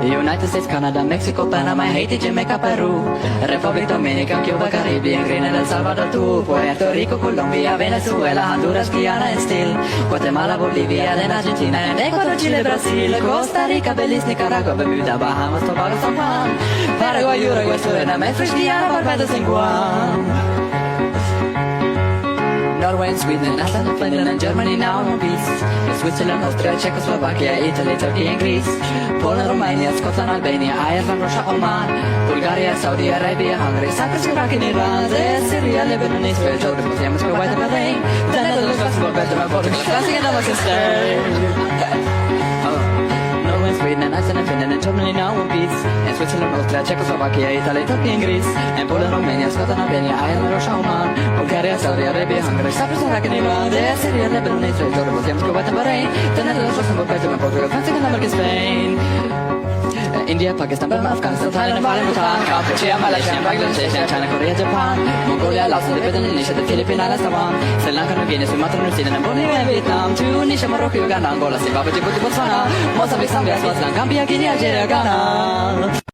United States, Canada, Mexico, Panama, Haiti, Jamaica, Peru, Republic Dominicana, Cuba, Caribbean, Grenada, El Salvador, Puerto Rico, Colombia, Venezuela, Honduras, Guyana, and still Guatemala, Bolivia, then Argentina, and Ecuador, Chile, Brazil, Costa Rica, Belize, Nicaragua, Bermuda, Bahamas, Tobago, San Juan, Paraguay, Uruguay, Suriname, French Guiana, Barbados, and Guam. Norway and Sweden, Iceland, Finland and Germany now in peace. Switzerland, Austria, Czechoslovakia, Italy, Turkey and Greece. Poland, Romania, Scotland, Albania, Ireland, Russia, Oman, Bulgaria, Saudi Arabia, Hungary, Cyprus, Iraq and Iran, Syria, Lebanon, Israel, Jordan, Yemen, Kuwait and Bahrain. The Netherlands, Luxembourg, Belgium and Portugal, France and Norway and Spain. Norway, Sweden, Iceland, Finland and Germany now in peace. And Switzerland, Austria, Czechoslovakia, Italy, Turkey and Greece. And Poland, Romania, Scotland, Albania, Ireland, Russia, Oman, Bulgaria, Saudi Arabia, Hungary, Cyprus, Iraq and Iran, Syria, Lebanon, Israel, Jordan, Yemen, Kuwait and Bahrain. The Netherlands, Luxembourg, Belgium and Portugal, France and Norway and Spain. India, Pakistan, Burma, Afghanistan, Thailand, Bhutan, Cambodia, Malaysia, Bangladesh, China, Korea, Japan, Mongolia, Laos, Indonesia, the Philippines, Taiwan, Sri Lanka, New Guinea, Sumatra, New Zealand, Bolivia, Vietnam, Tunisia, Morocco, Uganda, Angola, Zimbabwe, Djibouti, Botswana, Mozambique, Zambia, Swaziland, Gambia, Guinea, Algeria, Ghana.